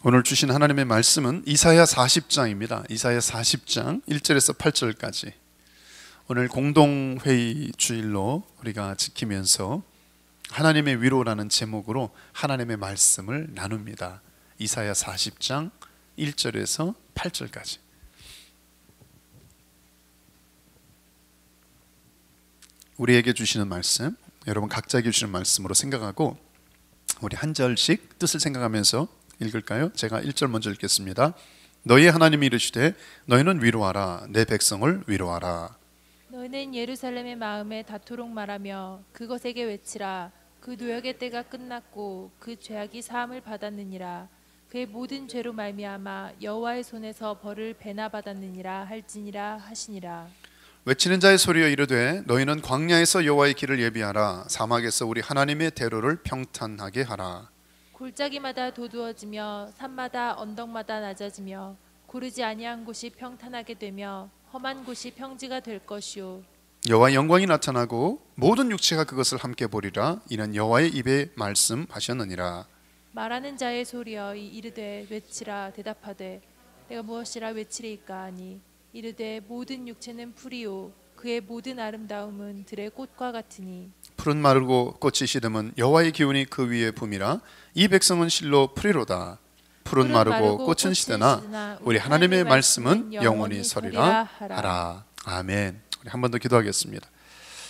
오늘 주신 하나님의 말씀은 이사야 40장입니다. 이사야 40장 1절에서 8절까지 오늘 공동회의 주일로 우리가 지키면서 하나님의 위로라는 제목으로 하나님의 말씀을 나눕니다. 이사야 40장 1절에서 8절까지. 우리에게 주시는 말씀, 여러분 각자에게 주시는 말씀으로 생각하고 우리 한 절씩 뜻을 생각하면서 읽을까요? 제가 1절 먼저 읽겠습니다. 너희 하나님이 이르시되 너희는 위로하라, 내 백성을 위로하라. 너희는 예루살렘의 마음에 다투록 말하며 그것에게 외치라. 그 노역의 때가 끝났고 그 죄악이 사함을 받았느니라. 그의 모든 죄로 말미암아 여호와의 손에서 벌을 배나 받았느니라 할지니라 하시니라. 외치는 자의 소리여 이르되 너희는 광야에서 여호와의 길을 예비하라. 사막에서 우리 하나님의 대로를 평탄하게 하라. 골짜기마다 도두어지며 산마다 언덕마다 낮아지며 고르지 아니한 곳이 평탄하게 되며 험한 곳이 평지가 될 것이요. 여호와의 영광이 나타나고 모든 육체가 그것을 함께 보리라. 이는 여호와의 입에 말씀하셨느니라. 말하는 자의 소리여 이르되 외치라. 대답하되 내가 무엇이라 외치리이까 하니 이르되 모든 육체는 풀이요 그의 모든 아름다움은 들의 꽃과 같으니 풀은 마르고 꽃이 시듬은 여호와의 기운이 그 위에 붐이라. 이 백성은 실로 풀이로다. 풀은 마르고 꽃은 시드나 우리 하나님의 말씀은 영원히 서리라 하라. 아멘. 우리 한 번 더 기도하겠습니다.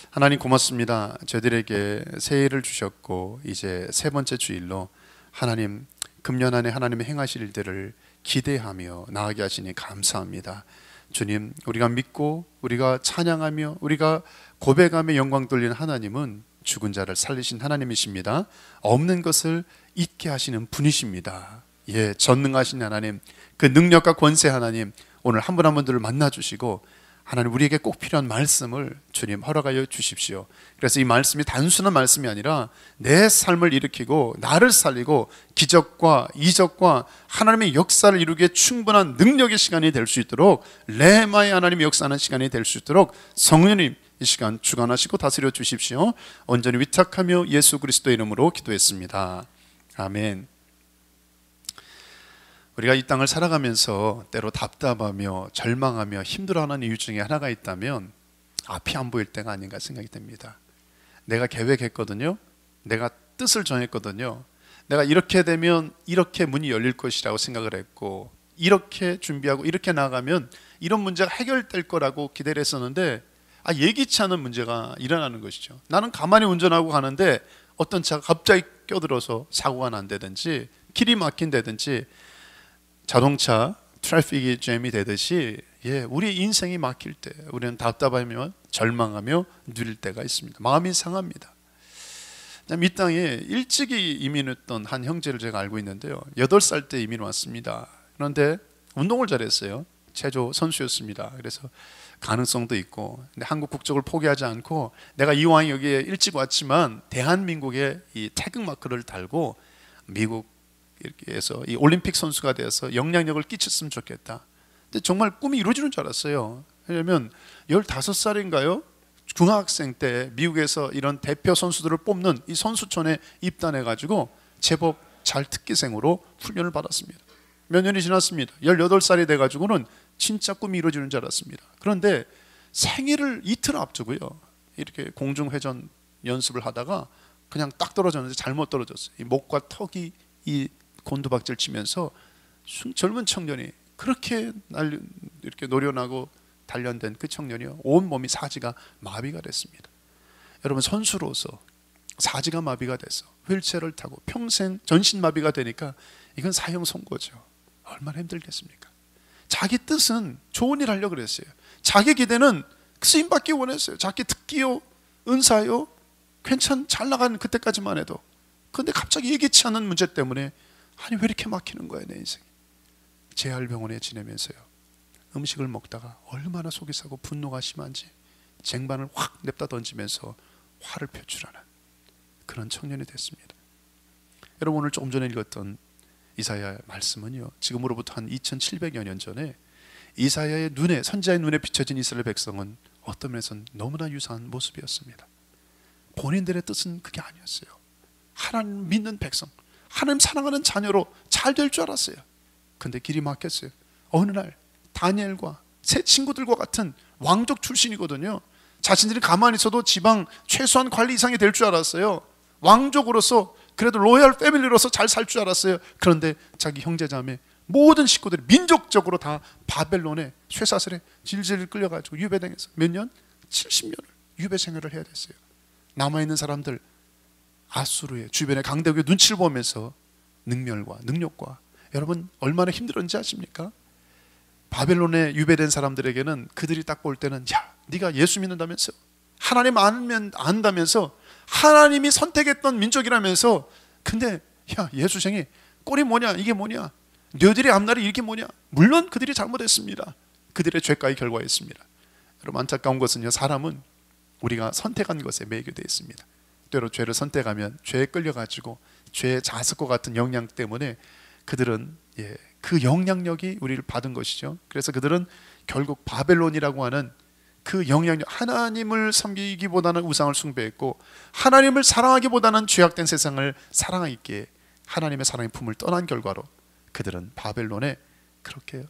하나님 고맙습니다. 저희들에게 새해를 주셨고 이제 세 번째 주일로 하나님 금년 안에 하나님의 행하실 일들을 기대하며 나아가게 하시니 감사합니다. 주님, 우리가 믿고 우리가 찬양하며 우리가 고백하며 영광 돌리는 하나님은 죽은 자를 살리신 하나님이십니다. 없는 것을 있게 하시는 분이십니다. 예, 전능하신 하나님, 그 능력과 권세 하나님, 오늘 한 분 한 분들을 만나주시고 하나님 우리에게 꼭 필요한 말씀을 주님 허락하여 주십시오. 그래서 이 말씀이 단순한 말씀이 아니라 내 삶을 일으키고 나를 살리고 기적과 이적과 하나님의 역사를 이루기에 충분한 능력의 시간이 될 수 있도록 레마의 하나님의 역사하는 시간이 될 수 있도록 성령님 이 시간 주관하시고 다스려 주십시오. 온전히 위탁하며 예수 그리스도의 이름으로 기도했습니다. 아멘. 우리가 이 땅을 살아가면서 때로 답답하며 절망하며 힘들어하는 이유 중에 하나가 있다면 앞이 안 보일 때가 아닌가 생각이 됩니다. 내가 계획했거든요. 내가 뜻을 정했거든요. 내가 이렇게 되면 이렇게 문이 열릴 것이라고 생각을 했고 이렇게 준비하고 이렇게 나가면 이런 문제가 해결될 거라고 기대를 했었는데 예기치 않은 문제가 일어나는 것이죠. 나는 가만히 운전하고 가는데 어떤 차가 갑자기 껴들어서 사고가 난다든지 길이 막힌다든지 자동차 트래픽이 잼이 되듯이 우리 인생이 막힐 때 우리는 답답하며 절망하며 누릴 때가 있습니다. 마음이 상합니다. 이 땅에 일찍이 이민했던 한 형제를 제가 알고 있는데요. 8살 때 이민 왔습니다. 그런데 운동을 잘했어요. 체조 선수였습니다. 그래서 가능성도 있고 근데 한국 국적을 포기하지 않고 내가 이왕 여기에 일찍 왔지만 대한민국의 이 태극마크를 달고 미국 이렇게 해서 이 올림픽 선수가 되어서 영향력을 끼쳤으면 좋겠다. 근데 정말 꿈이 이루어지는 줄 알았어요. 왜냐하면 15살인가요? 중학생 때 미국에서 이런 대표 선수들을 뽑는 이 선수촌에 입단해가지고 제법 잘 특기생으로 훈련을 받았습니다. 몇 년이 지났습니다. 18살이 돼가지고는 진짜 꿈이 이루어지는 줄 알았습니다. 그런데 생일을 이틀 앞두고요. 이렇게 공중회전 연습을 하다가 그냥 딱 떨어졌는데 잘못 떨어졌어요. 이 목과 턱이 이 곤두박질 치면서 젊은 청년이 그렇게 이렇게 노련하고 단련된 그 청년이요. 온 몸이 사지가 마비가 됐습니다. 여러분 선수로서 사지가 마비가 돼서 휠체어를 타고 평생 전신 마비가 되니까 이건 사형 선고죠. 얼마나 힘들겠습니까? 자기 뜻은 좋은 일 하려고 그랬어요. 자기 기대는 쓰임 받기 원했어요. 자기 특기요, 은사요, 잘 나간 그때까지만 해도. 그런데 갑자기 예기치 않은 문제 때문에 왜 이렇게 막히는 거야 내 인생이. 재활병원에 지내면서요. 음식을 먹다가 얼마나 속이 상하고 분노가 심한지 쟁반을 확 냅다 던지면서 화를 표출하는 그런 청년이 됐습니다. 여러분 오늘 조금 전에 읽었던 이사야의 말씀은요. 지금으로부터 한 2700여 년 전에 이사야의 눈에 선지자의 눈에 비춰진 이스라엘 백성은 어떤 면에서는 너무나 유사한 모습이었습니다. 본인들의 뜻은 그게 아니었어요. 하나님 믿는 백성, 하나님 사랑하는 자녀로 잘 될 줄 알았어요. 근데 길이 막혔어요. 어느 날 다니엘과 새 친구들과 같은 왕족 출신이거든요. 자신들이 가만히 있어도 지방 최소한 관리 이상이 될 줄 알았어요. 왕족으로서 그래도 로얄 패밀리로서 잘 살 줄 알았어요. 그런데 자기 형제자매 모든 식구들이 민족적으로 다 바벨론의 쇠사슬에 질질 끌려가지고 유배당해서 몇 년? 70년을 유배 생활을 해야 됐어요. 남아있는 사람들 아수르의 주변의 강대국의 눈치를 보면서 능멸과 능욕과, 여러분 얼마나 힘들었는지 아십니까? 바벨론에 유배된 사람들에게는 그들이 딱 볼 때는, 야, 네가 예수 믿는다면서, 하나님 안다면서, 하나님이 선택했던 민족이라면서, 근데 야, 예수생이 꼴이 뭐냐, 이게 뭐냐, 너희들의 앞날이 이게 뭐냐. 물론 그들이 잘못했습니다. 그들의 죄가의 결과였습니다. 여러분 안타까운 것은요, 사람은 우리가 선택한 것에 매이게 되어 있습니다. 때로 죄를 선택하면 죄에 끌려가지고 죄의 자석과 같은 영향 때문에 그들은 그 영향력이 우리를 받은 것이죠. 그래서 그들은 결국 바벨론이라고 하는 그 영향력, 하나님을 섬기기보다는 우상을 숭배했고 하나님을 사랑하기보다는 죄악된 세상을 사랑하기에 하나님의 사랑의 품을 떠난 결과로 그들은 바벨론에 그렇게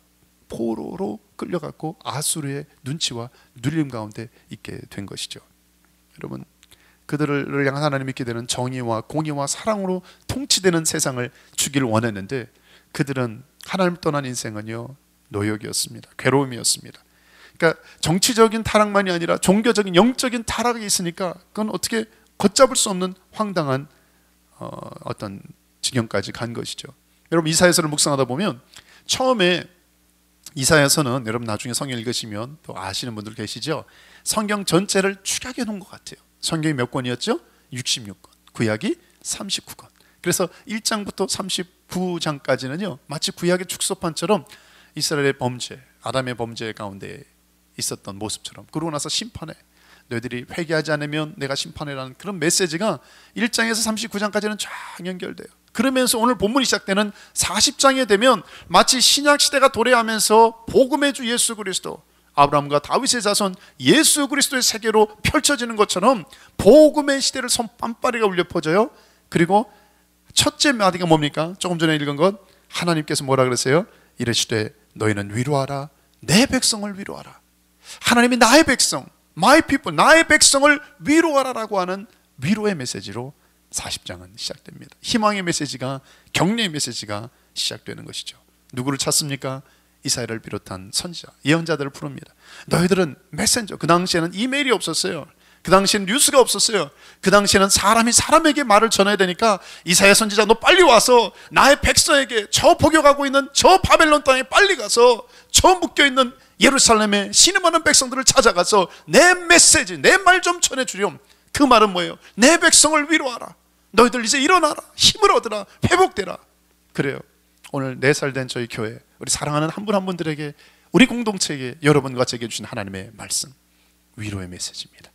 포로로 끌려갔고 아수르의 눈치와 눌림 가운데 있게 된 것이죠. 여러분, 그들을 향한 하나님이 있게 되는 정의와 공의와 사랑으로 통치되는 세상을 주기를 원했는데 그들은 하나님 떠난 인생은요, 노역이었습니다. 괴로움이었습니다. 그러니까 정치적인 타락만이 아니라 종교적인 영적인 타락이 있으니까 그건 어떻게 걷잡을 수 없는 황당한 어떤 지경까지 간 것이죠. 여러분 이사야서를 묵상하다 보면 처음에 이사야서는 여러분 나중에 성경 읽으시면 또 아시는 분들 계시죠? 성경 전체를 축약해 놓은 것 같아요. 성경이 몇 권이었죠? 66권, 구약이 39권. 그래서 1장부터 39장까지는요 마치 구약의 축소판처럼 이스라엘의 범죄, 아담의 범죄 가운데 있었던 모습처럼, 그러고 나서 심판해, 너희들이 회개하지 않으면 내가 심판해라는 그런 메시지가 1장에서 39장까지는 쫙 연결돼요. 그러면서 오늘 본문이 시작되는 40장에 되면 마치 신약시대가 도래하면서 복음의 주 예수 그리스도, 아브라함과 다윗의 자손 예수 그리스도의 세계로 펼쳐지는 것처럼 복음의 시대를 손빰빠리가 울려 퍼져요. 그리고 첫째 마디가 뭡니까? 조금 전에 읽은 것, 하나님께서 뭐라 그랬어요? 이르시되 너희는 위로하라, 내 백성을 위로하라. 하나님이 나의 백성, my people, 나의 백성을 위로하라라고 하는 위로의 메시지로 40장은 시작됩니다. 희망의 메시지가, 격려의 메시지가 시작되는 것이죠. 누구를 찾습니까? 이사야를 비롯한 선지자, 예언자들을 부릅니다. 너희들은 메신저, 그 당시에는 이메일이 없었어요. 그 당시에는 뉴스가 없었어요. 그 당시에는 사람이 사람에게 말을 전해야 되니까 이사야 선지자, 너 빨리 와서 나의 백성에게, 저 포격하고 있는 저 바벨론 땅에 빨리 가서 저 묶여있는 예루살렘의 신음하는 백성들을 찾아가서 내 메시지, 내 말 좀 전해주렴. 그 말은 뭐예요? 내 백성을 위로하라. 너희들 이제 일어나라. 힘을 얻으라. 회복되라. 그래요. 오늘 4살 된 저희 교회, 우리 사랑하는 한 분 한 분들에게, 우리 공동체에게, 여러분과 제게 주신 하나님의 말씀, 위로의 메시지입니다.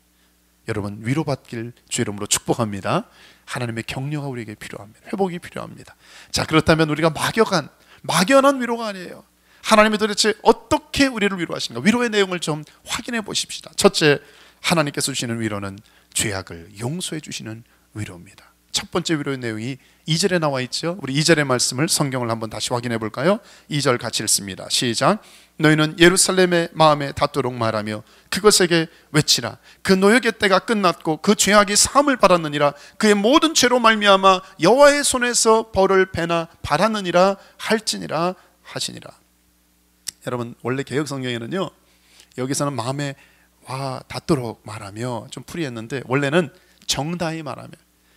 여러분 위로받길 주 이름으로 축복합니다. 하나님의 격려가 우리에게 필요합니다. 회복이 필요합니다. 자, 그렇다면 우리가 막연한 위로가 아니에요. 하나님이 도대체 어떻게 우리를 위로하신가? 위로의 내용을 좀 확인해 보십시다. 첫째, 하나님께서 주시는 위로는 죄악을 용서해 주시는 위로입니다. 첫 번째 위로의 내용이 2절에 나와 있죠. 우리 2절의 말씀을 성경을 한번 다시 확인해 볼까요? 2절 같이 읽습니다. 시작. 너희는 예루살렘의 마음에 닿도록 말하며 그것에게 외치라. 그 노역의 때가 끝났고 그 죄악이 사함을 받았느니라. 그의 모든 죄로 말미암아 여호와의 손에서 벌을 배나 받았느니라 할지니라 하시니라. 여러분 원래 개역 성경에는요, 여기서는 마음에 와 닿도록 말하며 좀 풀이했는데, 원래는 정다히 말하며,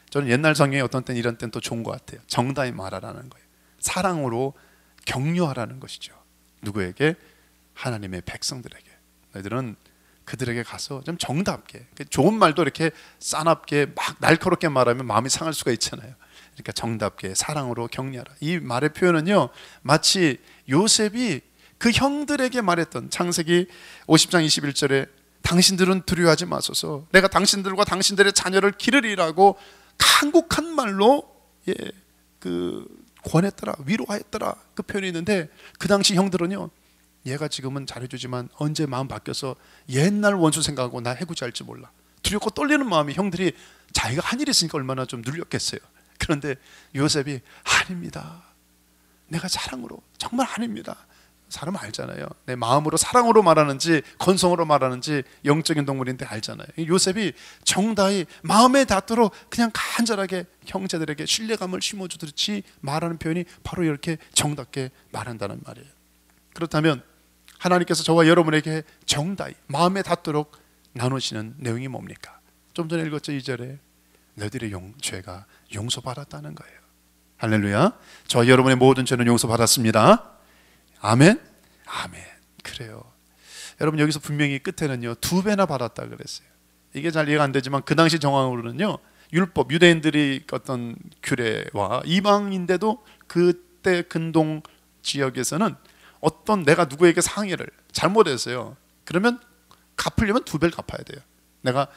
저는 옛날 성경에 어떤 때는 이런 때는 또 좋은 것 같아요. 정다히 말하라는 거예요. 사랑으로 격려하라는 것이죠. 누구에게? 하나님의 백성들에게. 너희들은 그들에게 가서 좀 정답게, 좋은 말도 이렇게 싸납게 막 날카롭게 말하면 마음이 상할 수가 있잖아요. 그러니까 정답게 사랑으로 격려하라. 이 말의 표현은요, 마치 요셉이 그 형들에게 말했던 창세기 50장 21절에 당신들은 두려워하지 마소서, 내가 당신들과 당신들의 자녀를 기르리라고 간곡한 말로 권했더라, 위로하였더라, 그 표현이 있는데, 그 당시 형들은요, 얘가 지금은 잘해주지만 언제 마음 바뀌어서 옛날 원수 생각하고 나 해코지 할지 몰라, 두렵고 떨리는 마음이, 형들이 자기가 한 일이 있으니까 얼마나 좀 눌렸겠어요. 그런데 요셉이 아닙니다, 내가 사랑으로, 정말 아닙니다. 사람 알잖아요. 내 마음으로 사랑으로 말하는지 건성으로 말하는지 영적인 동물인데 알잖아요. 요셉이 정다히 마음에 닿도록 그냥 간절하게 형제들에게 신뢰감을 심어주듯이 말하는 표현이 바로 이렇게 정답게 말한다는 말이에요. 그렇다면 하나님께서 저와 여러분에게 정다히 마음에 닿도록 나누시는 내용이 뭡니까? 좀 전에 읽었죠. 2절에 너희들의 죄가 용서받았다는 거예요. 할렐루야. 저와 여러분의 모든 죄는 용서받았습니다. 아멘. 아멘. 그래요. 여러분, 여기서 분명히 끝에는요 2배나 받았다 그랬어요. 이게 잘 이해가 안 되지만 그 당시 정황으로는요, 율법, 유대인들이 어떤 규례와 이방인데도 그때 근동 지역에서는 어떤 내가 누구에게 상해를 잘못했어요. 그러면 갚으려면 2배를 갚아야 돼요. 내가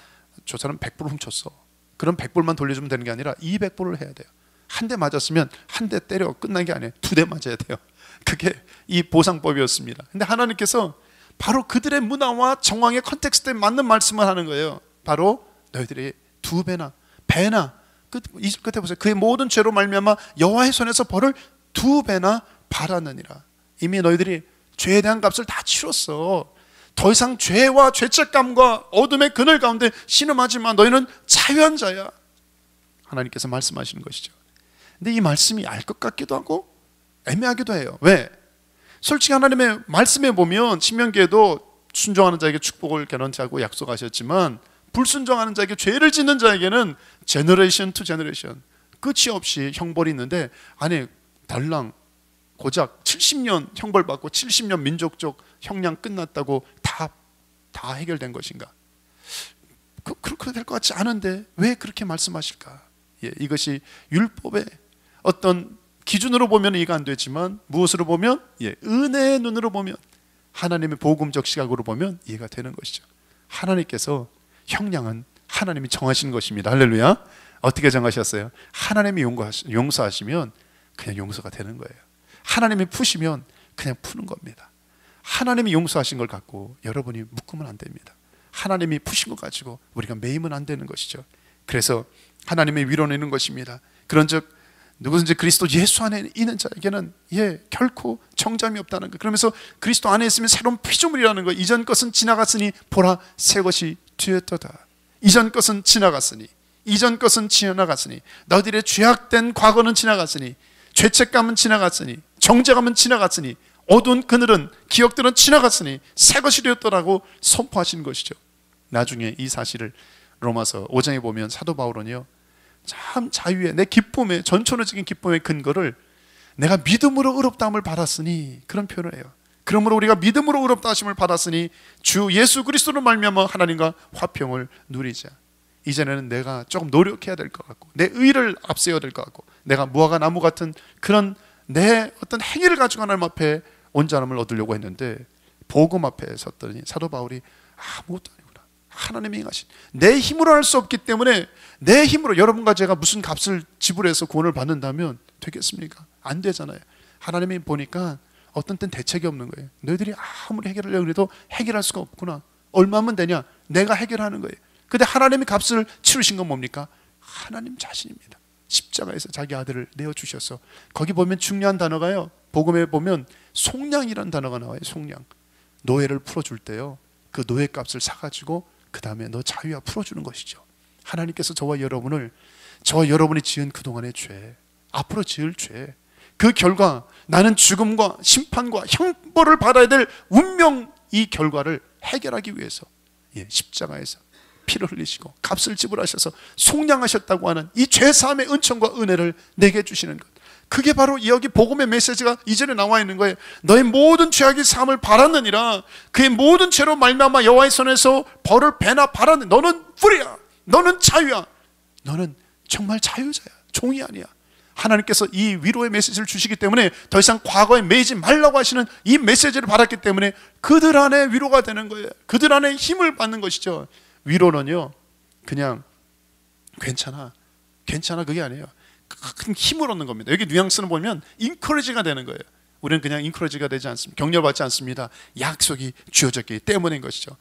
저 사람 100불 훔쳤어. 그럼 100불만 돌려주면 되는 게 아니라 200불을 해야 돼요. 한 대 맞았으면 한 대 때려 끝난 게 아니에요. 2대 맞아야 돼요. 그게 이 보상법이었습니다. 근데 하나님께서 바로 그들의 문화와 정황의 컨텍스트에 맞는 말씀을 하는 거예요. 바로 너희들이 2배나 배나, 끝에 보세요. 그의 모든 죄로 말미암아 여호와의 손에서 벌을 2배나 받았느니라. 이미 너희들이 죄에 대한 값을 다 치렀어. 더 이상 죄와 죄책감과 어둠의 그늘 가운데 신음하지 마. 너희는 자유한 자야. 하나님께서 말씀하시는 것이죠. 근데 이 말씀이 알 것 같기도 하고 애매하기도 해요. 왜? 솔직히 하나님의 말씀에 보면 신명기에도 순종하는 자에게 축복을 개런티하고 약속하셨지만 불순종하는 자에게, 죄를 짓는 자에게는 제너레이션 투 제너레이션 끝이 없이 형벌이 있는데, 아니 달랑 고작 70년 형벌받고 70년 민족적 형량 끝났다고 다 해결된 것인가? 그렇게 될 것 같지 않은데 왜 그렇게 말씀하실까? 이것이 율법의 어떤 기준으로 보면 이해가 안 되지만 무엇으로 보면, 은혜의 눈으로 보면, 하나님의 복음적 시각으로 보면 이해가 되는 것이죠. 하나님께서 형량은 하나님이 정하시는 것입니다. 할렐루야. 어떻게 정하셨어요? 하나님이 용서하시면 그냥 용서가 되는 거예요. 하나님이 푸시면 그냥 푸는 겁니다. 하나님이 용서하신 걸 갖고 여러분이 묶으면 안 됩니다. 하나님이 푸신 것 가지고 우리가 매이면 안 되는 것이죠. 그래서 하나님의 위로는 있는 것입니다. 그런즉 누구든지 그리스도 예수 안에 있는 자에게는 결코 정잠이 없다는 것. 그러면서 그리스도 안에 있으면 새로운 피조물이라는 것. 이전 것은 지나갔으니 보라 새 것이 되었도다. 이전 것은 지나갔으니, 이전 것은 지나갔으니, 너희들의 죄악된 과거는 지나갔으니, 죄책감은 지나갔으니, 정죄감은 지나갔으니, 어두운 그늘은, 기억들은 지나갔으니 새 것이 되었더라고 선포하시는 것이죠. 나중에 이 사실을 로마서 5장에 보면 사도 바울은요, 참 자유의, 내 기쁨의, 전천후적인 기쁨의 근거를 내가 믿음으로 의롭다함을 받았으니, 그런 표현을 해요. 그러므로 우리가 믿음으로 의롭다 하심을 받았으니 주 예수 그리스도로 말미암아 하나님과 화평을 누리자. 이제는 내가 조금 노력해야 될 것 같고, 내 의를 앞세워야 될 것 같고, 내가 무화과 나무 같은 그런 내 어떤 행위를 가지고 하나님 앞에 온전함을 얻으려고 했는데, 복음 앞에 섰더니 사도 바울이 아무것도 아니구나, 하나님이 행하신, 내 힘으로 할 수 없기 때문에, 내 힘으로 여러분과 제가 무슨 값을 지불해서 구원을 받는다면 되겠습니까? 안 되잖아요. 하나님이 보니까 어떤 땐 대책이 없는 거예요. 너희들이 아무리 해결하려고 해도 해결할 수가 없구나. 얼마면 되냐? 내가 해결하는 거예요. 근데 하나님이 값을 치르신 건 뭡니까? 하나님 자신입니다. 십자가에서 자기 아들을 내어주셔서, 거기 보면 중요한 단어가요, 복음에 보면 속량이라는 단어가 나와요. 속량. 노예를 풀어줄 때요, 그 노예 값을 사가지고 그 다음에 너 자유와 풀어주는 것이죠. 하나님께서 저와 여러분이 지은 그동안의 죄, 앞으로 지을 죄, 그 결과 나는 죽음과 심판과 형벌을 받아야 될 운명, 이 결과를 해결하기 위해서 십자가에서 피를 흘리시고 값을 지불하셔서 속량하셨다고 하는 이 죄사함의 은총과 은혜를 내게 주시는 것, 그게 바로 여기 복음의 메시지가 이전에 나와 있는 거예요. 너의 모든 죄악이 사함을 받았느니라. 그의 모든 죄로 말미암아 여호와의 손에서 벌을 배나 받았느니 너는 뿌리야, 너는 자유야, 너는 정말 자유자야, 종이 아니야. 하나님께서 이 위로의 메시지를 주시기 때문에 더 이상 과거에 매이지 말라고 하시는 이 메시지를 받았기 때문에 그들 안에 위로가 되는 거예요. 그들 안에 힘을 받는 것이죠. 위로는요, 그냥 괜찮아 그게 아니에요. 큰 힘을 얻는 겁니다. 여기 뉘앙스는 보면 인커리지가 되는 거예요. 우리는 그냥 인커리지가 되지 않습니다. 격려받지 않습니다. 약속이 주어졌기 때문인 것이죠.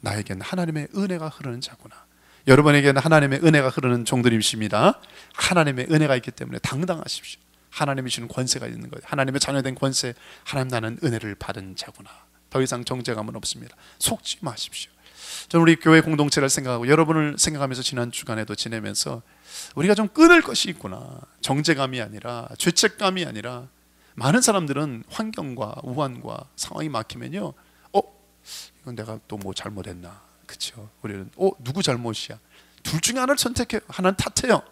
나에게는 하나님의 은혜가 흐르는 자구나. 여러분에게는 하나님의 은혜가 흐르는 종들이십니다. 하나님의 은혜가 있기 때문에 당당하십시오. 하나님이 주는 권세가 있는 거예요. 하나님의 자녀된 권세. 하나님 나는 은혜를 받은 자구나. 더 이상 정죄감은 없습니다. 속지 마십시오. 저는 우리 교회 공동체를 생각하고 여러분을 생각하면서 지난 주간에도 지내면서 우리가 좀 끊을 것이 있구나. 정죄감이 아니라, 죄책감이 아니라, 많은 사람들은 환경과 우환과 상황이 막히면요, 이건 내가 또 뭐 잘못했나. 그렇죠? 우리는 누구 잘못이야? 둘 중에 하나를 선택해. 하나는 탓해요.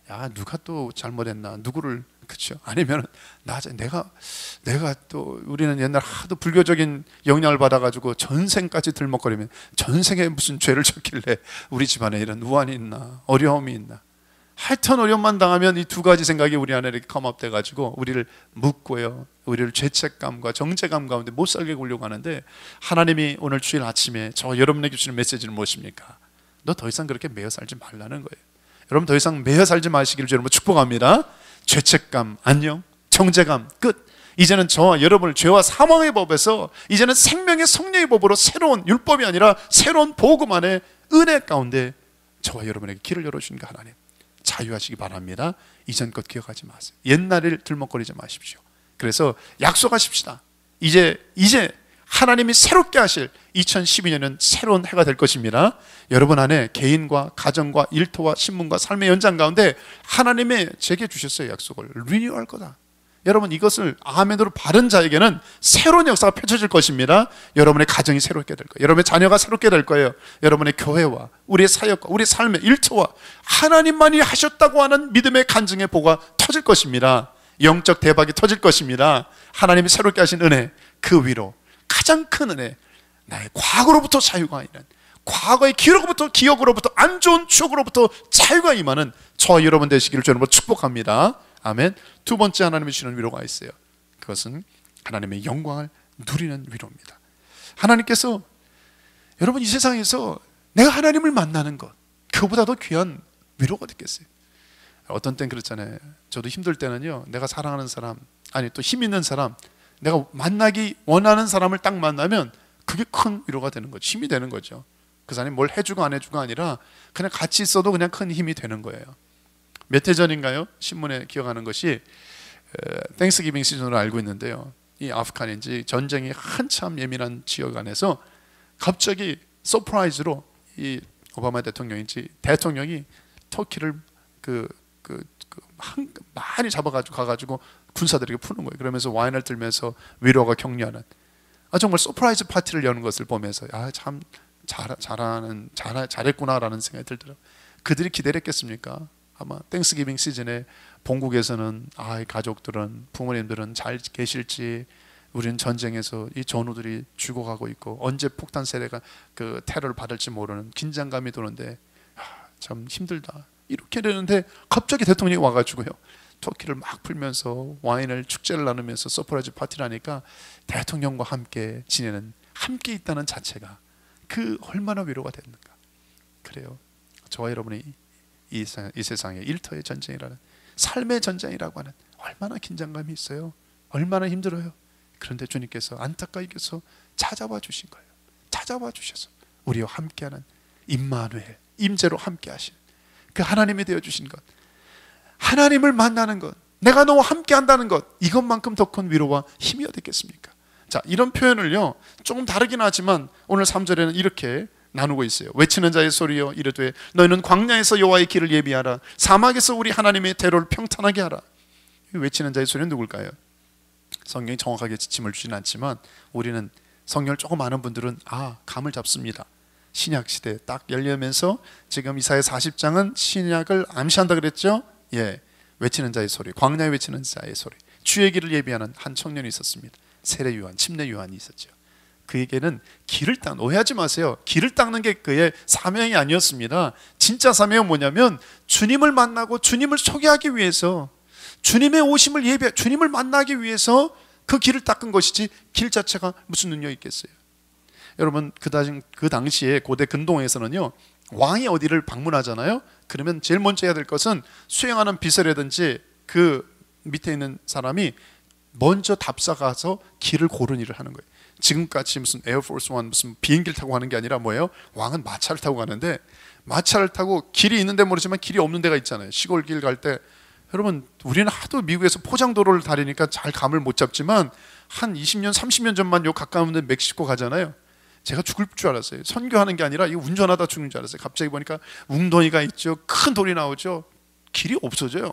야, 누가 또 잘못했나? 누구를. 그렇죠? 아니면 내가 또, 우리는 옛날 하도 불교적인 영향을 받아가지고 전생까지 들먹거리면, 전생에 무슨 죄를 졌길래 우리 집안에 이런 우환이 있나, 어려움이 있나. 하여튼 어려움만 당하면 이 두 가지 생각이 우리 안에 이렇게 컴업돼 가지고 우리를 묶고요, 우리를 죄책감과 정죄감 가운데 못 살게 굴려고 하는데, 하나님이 오늘 주일 아침에 저 여러분에게 주시는 메시지는 무엇입니까? 너 더 이상 그렇게 매여 살지 말라는 거예요. 여러분 더 이상 매여 살지 마시기를 여러분 축복합니다. 죄책감 안녕, 정죄감 끝. 이제는 저와 여러분을 죄와 사망의 법에서 이제는 생명의 성령의 법으로 새로운 율법이 아니라 새로운 복음 안에 은혜 가운데 저와 여러분에게 길을 열어주신 그 하나님, 자유하시기 바랍니다. 이전 것 기억하지 마세요. 옛날을 들먹거리지 마십시오. 그래서 약속하십시다. 이제 하나님이 새롭게 하실 2012년은 새로운 해가 될 것입니다. 여러분 안에 개인과 가정과 일터와 신문과 삶의 연장 가운데 하나님의 제게 주셨어요. 약속을 리뉴얼할 거다. 여러분 이것을 아멘으로 바른 자에게는 새로운 역사가 펼쳐질 것입니다. 여러분의 가정이 새롭게 될 거예요. 여러분의 자녀가 새롭게 될 거예요. 여러분의 교회와 우리의 사역과 우리의 삶의 일터와 하나님만이 하셨다고 하는 믿음의 간증의 보가 터질 것입니다. 영적 대박이 터질 것입니다. 하나님이 새롭게 하신 은혜, 그 위로 가장 큰 은혜, 나의 과거로부터 자유가 아니라 과거의 기억으로부터 안 좋은 추억으로부터 자유가 임하는 저와 여러분 되시기를 저는 축복합니다. 아멘. 두 번째 하나님이 주시는 위로가 있어요. 그것은 하나님의 영광을 누리는 위로입니다. 하나님께서 여러분 이 세상에서 내가 하나님을 만나는 것, 그보다 더 귀한 위로가 됐겠어요. 어떤 땐 그렇잖아요. 저도 힘들 때는요, 내가 사랑하는 사람, 아니 또 힘 있는 사람, 내가 만나기 원하는 사람을 딱 만나면 그게 큰 위로가 되는 거죠. 힘이 되는 거죠. 그 사람이 뭘 해주고 안 해주고 아니라 그냥 같이 있어도 그냥 큰 힘이 되는 거예요. 몇 해 전인가요? 신문에 기억하는 것이 땡스기빙 시즌으로 알고 있는데요, 이 아프간인지 전쟁이 한참 예민한 지역 안에서 갑자기 서프라이즈로 이 오바마 대통령이 터키를 많이 잡아가지고 가가지고 군사들에게 푸는 거예요. 그러면서 와인을 들면서 위로가 격려하는, 정말 서프라이즈 파티를 여는 것을 보면서 참 잘했구나라는 생각이 들더라고요. 그들이 기다렸겠습니까? 아마 땡스기빙 시즌에 본국에서는 가족들은, 부모님들은 잘 계실지, 우리는 전쟁에서 이 전우들이 죽어가고 있고 언제 폭탄 세례가 그 테러를 받을지 모르는 긴장감이 도는데 참 힘들다 이렇게 되는데, 갑자기 대통령이 와가지고요, 터키를 막 풀면서 와인을 축제를 나누면서 서프라이즈 파티를 하니까 대통령과 함께 지내는, 함께 있다는 자체가 그 얼마나 위로가 됐는가. 그래요. 저와 여러분이 이 세상의 일터의 전쟁이라는, 삶의 전쟁이라고 하는 얼마나 긴장감이 있어요. 얼마나 힘들어요. 그런데 주님께서 안타깝게 여겨서 찾아와 주신 거예요. 찾아와 주셔서 우리와 함께하는 임마누엘, 임재로 함께 하신 그 하나님이 되어주신 것, 하나님을 만나는 것, 내가 너와 함께 한다는 것, 이것만큼 더 큰 위로와 힘이 어딨겠습니까? 자, 이런 표현을요 조금 다르긴 하지만 오늘 3절에는 이렇게 나누고 있어요. 외치는 자의 소리여 이르되 너희는 광야에서 여호와의 길을 예비하라, 사막에서 우리 하나님의 대로를 평탄하게 하라. 외치는 자의 소리는 누굴까요? 성경이 정확하게 지침을 주진 않지만 우리는 성경을 조금 아는 분들은 감을 잡습니다. 신약시대 딱 열리면서 지금 이사야 40장은 신약을 암시한다 그랬죠? 예, 외치는 자의 소리, 광야에 외치는 자의 소리, 주의 길을 예비하는 한 청년이 있었습니다. 세례 요한, 침례 요한이 있었죠. 그에게는 길을 오해하지 마세요. 길을 닦는 게 그의 사명이 아니었습니다. 진짜 사명은 뭐냐면 주님을 만나고 주님을 소개하기 위해서, 주님의 오심을 주님을 만나기 위해서 그 길을 닦은 것이지 길 자체가 무슨 능력이 있겠어요. 여러분 그 당시에 고대 근동에서는요, 왕이 어디를 방문하잖아요. 그러면 제일 먼저 해야 될 것은 수행하는 비서라든지 그 밑에 있는 사람이 먼저 답사 가서 길을 고른 일을 하는 거예요. 지금같이 무슨 에어포스 원 무슨 비행기를 타고 가는 게 아니라 뭐예요? 왕은 마차를 타고 가는데, 마차를 타고 길이 있는데 모르지만 길이 없는 데가 있잖아요. 시골 길 갈 때 여러분, 우리는 하도 미국에서 포장도로를 다니니까 잘 감을 못 잡지만 한 20년, 30년 전만 요 가까운 데 멕시코 가잖아요. 제가 죽을 줄 알았어요. 선교하는 게 아니라 이거 운전하다 죽는 줄 알았어요. 갑자기 보니까 웅덩이가 있죠. 큰 돌이 나오죠. 길이 없어져요.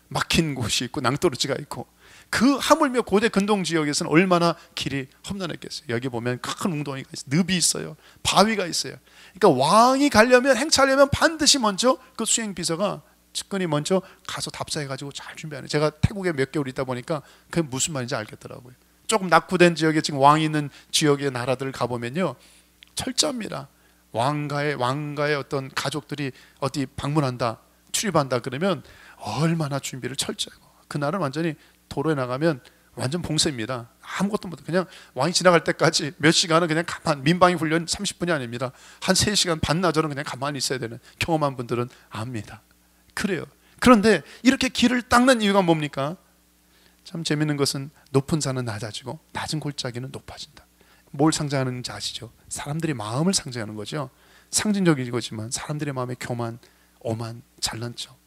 막힌 곳이 있고 낭떠러지가 있고, 그 하물며 고대 근동 지역에서는 얼마나 길이 험난했겠어요. 여기 보면 큰 웅덩이가 있어요. 늪이 있어요. 바위가 있어요. 그러니까 왕이 가려면, 행차하려면 반드시 먼저 그 수행 비서가 측근이 먼저 가서 답사해가지고 잘 준비하는. 제가 태국에 몇 개월 있다 보니까 그게 무슨 말인지 알겠더라고요. 조금 낙후된 지역에, 지금 왕이 있는 지역의 나라들을 가보면요, 철저합니다. 왕가의 어떤 가족들이 어디 방문한다, 출입한다 그러면 얼마나 준비를 철저하고, 그날은 완전히 도로에 나가면 완전 봉쇄입니다. 아무것도 못해. 그냥 왕이 지나갈 때까지 몇 시간은 그냥 가만, 민방위 훈련 30분이 아닙니다. 한 3시간 반나절은 그냥 가만히 있어야 되는, 경험한 분들은 압니다. 그래요. 그런데 이렇게 길을 닦는 이유가 뭡니까? 참 재밌는 것은 높은 산은 낮아지고 낮은 골짜기는 높아진다. 뭘 상징하는지 아시죠? 사람들의 마음을 상징하는 거죠. 상징적인 거지만 사람들의 마음의 교만, 오만, 잘난 척,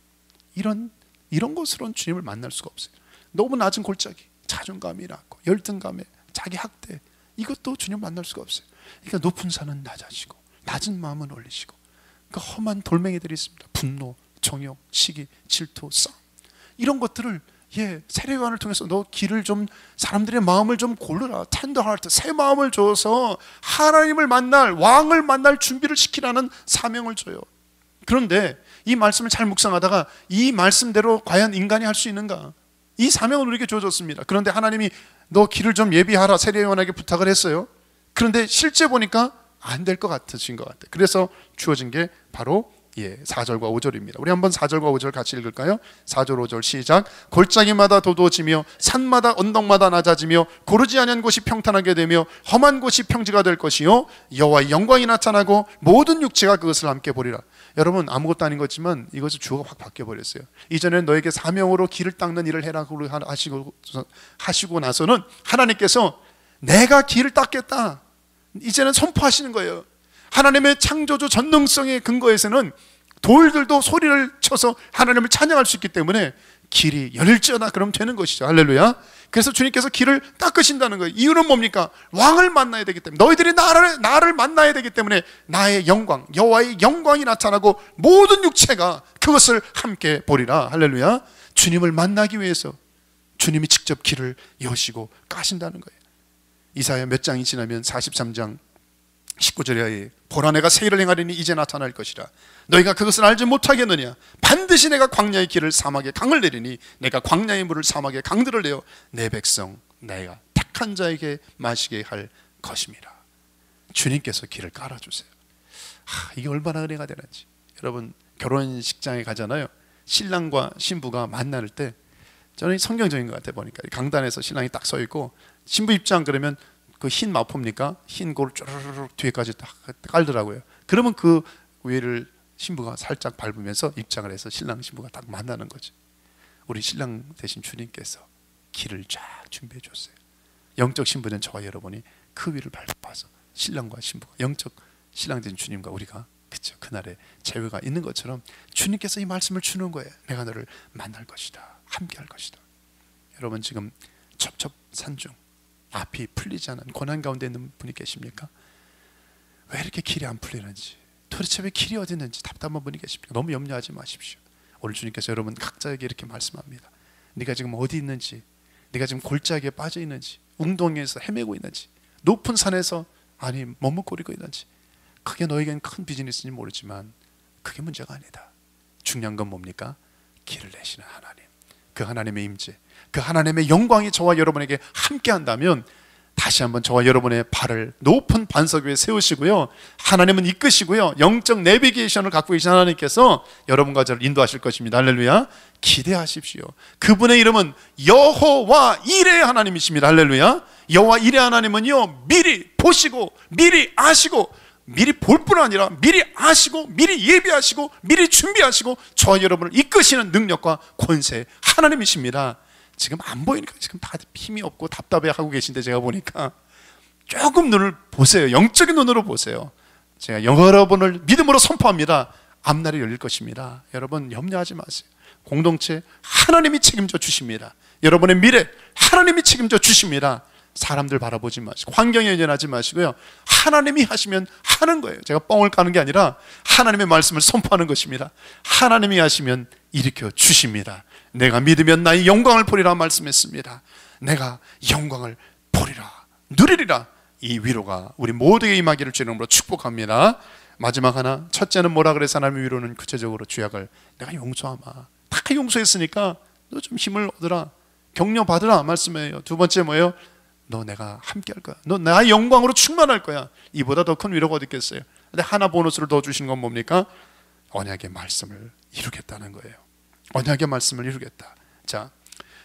이런 것으로는 주님을 만날 수가 없어요. 너무 낮은 골짜기, 자존감이 낮고 열등감에 자기 학대, 이것도 주님 만날 수가 없어요. 그러니까 높은 산은 낮아지고 낮은 마음은 올리시고, 그 험한 돌멩이들이 있습니다. 분노, 정욕, 시기, 질투, 싸움, 이런 것들을 세례요한을 통해서 너 길을 좀, 사람들의 마음을 좀 고르라, 텐더 하트, 새 마음을 줘서 하나님을 만날, 왕을 만날 준비를 시키라는 사명을 줘요. 그런데 이 말씀을 잘 묵상하다가 이 말씀대로 과연 인간이 할 수 있는가? 이 사명을 우리에게 주어졌습니다. 그런데 하나님이 너 길을 좀 예비하라 세례요한에게 부탁을 했어요. 그런데 실제 보니까 안 될 것 같으신 것 같아요. 그래서 주어진 게 바로 4절과 5절입니다. 우리 한번 4절과 5절 같이 읽을까요? 4절 5절 시작. 골짜기마다 도도해지며 산마다 언덕마다 낮아지며 고르지 아니한 곳이 평탄하게 되며 험한 곳이 평지가 될 것이요 여호와의 영광이 나타나고 모든 육체가 그것을 함께 보리라. 여러분, 아무것도 아닌 거지만 이것이 주어가 확 바뀌어버렸어요. 이전에는 너에게 사명으로 길을 닦는 일을 해라고 하시고 나서는 하나님께서 내가 길을 닦겠다, 이제는 선포하시는 거예요. 하나님의 창조주 전능성의 근거에서는 돌들도 소리를 쳐서 하나님을 찬양할 수 있기 때문에 길이 열릴지어다 그러면 되는 것이죠. 할렐루야. 그래서 주님께서 길을 닦으신다는 거예요. 이유는 뭡니까? 왕을 만나야 되기 때문에, 너희들이 나를 만나야 되기 때문에 나의 영광, 여호와의 영광이 나타나고 모든 육체가 그것을 함께 보리라. 할렐루야. 주님을 만나기 위해서 주님이 직접 길을 여시고 까신다는 거예요. 이사야 몇 장이 지나면 43장 19절에 보라, 내가 새 일을 행하리니 이제 나타날 것이라. 너희가 그것을 알지 못하겠느냐? 반드시 내가 광야의 길을 사막에 강을 내리니 내가 광야의 물을 사막에 강들을 내어 내 백성 내가 택한 자에게 마시게 할 것임이라. 주님께서 길을 깔아주세요. 이게 얼마나 은혜가 되는지. 여러분, 결혼식장에 가잖아요. 신랑과 신부가 만날 때 저는 성경적인 것 같아 보니까 강단에서 신랑이 딱 서 있고 신부 입장 그러면 그 흰 마포입니까? 흰 골을 쭈르륵 뒤에까지 딱 깔더라고요. 그러면 그 위를 신부가 살짝 밟으면서 입장을 해서 신랑 신부가 딱 만나는 거죠. 우리 신랑 대신 주님께서 길을 쫙 준비해 줬어요. 영적 신부는 저와 여러분이 그 위를 밟아서 신랑과 신부가, 영적 신랑 된 주님과 우리가, 그렇죠, 그날에 재회가 있는 것처럼 주님께서 이 말씀을 주는 거예요. 내가 너를 만날 것이다, 함께 할 것이다. 여러분, 지금 첩첩산중 앞이 풀리지 않은 고난 가운데 있는 분이 계십니까? 왜 이렇게 길이 안 풀리는지, 도대체 왜 길이 어디 있는지 답답한 분이 계십니까? 너무 염려하지 마십시오. 오늘 주님께서 여러분 각자에게 이렇게 말씀합니다. 네가 지금 어디 있는지, 네가 지금 골짜기에 빠져 있는지, 웅덩이에서 헤매고 있는지, 높은 산에서 머뭇거리고 있는지, 그게 너에겐 큰 비즈니스인지 모르지만 그게 문제가 아니다. 중요한 건 뭡니까? 길을 내시는 하나님, 그 하나님의 임재, 그 하나님의 영광이 저와 여러분에게 함께 한다면 다시 한번 저와 여러분의 발을 높은 반석 위에 세우시고요, 하나님은 이끄시고요, 영적 내비게이션을 갖고 계신 하나님께서 여러분과 저를 인도하실 것입니다. 할렐루야. 기대하십시오. 그분의 이름은 여호와 이레 하나님이십니다. 할렐루야. 여호와 이레 하나님은요, 미리 보시고 미리 아시고, 미리 볼 뿐 아니라 미리 아시고 미리 예비하시고 미리 준비하시고 저와 여러분을 이끄시는 능력과 권세 하나님이십니다. 지금 안 보이니까 지금 다들 힘이 없고 답답해 하고 계신데, 제가 보니까 조금 눈을 보세요. 영적인 눈으로 보세요. 제가 여러분을 믿음으로 선포합니다. 앞날이 열릴 것입니다. 여러분 염려하지 마세요. 공동체 하나님이 책임져 주십니다. 여러분의 미래 하나님이 책임져 주십니다. 사람들 바라보지 마시고 환경에 연연하지 마시고요. 하나님이 하시면 하는 거예요. 제가 뻥을 까는 게 아니라 하나님의 말씀을 선포하는 것입니다. 하나님이 하시면 일으켜 주십니다. 내가 믿으면 나의 영광을 보리라 말씀했습니다. 내가 영광을 보리라 누리리라. 이 위로가 우리 모두에게 임하기를 주의 이름으로 축복합니다. 마지막 하나, 첫째는 뭐라 그래서 하나님의 위로는 구체적으로 죄악을 내가 용서하마. 다 용서했으니까 너 좀 힘을 얻으라, 격려 받으라 말씀이에요. 두 번째 뭐예요? 너 내가 함께 할 거야. 너 나의 영광으로 충만할 거야. 이보다 더 큰 위로가 어디 있겠어요? 근데 하나 보너스를 더 주신 건 뭡니까? 언약의 말씀을 이루겠다는 거예요. 언약의 말씀을 이루겠다. 자,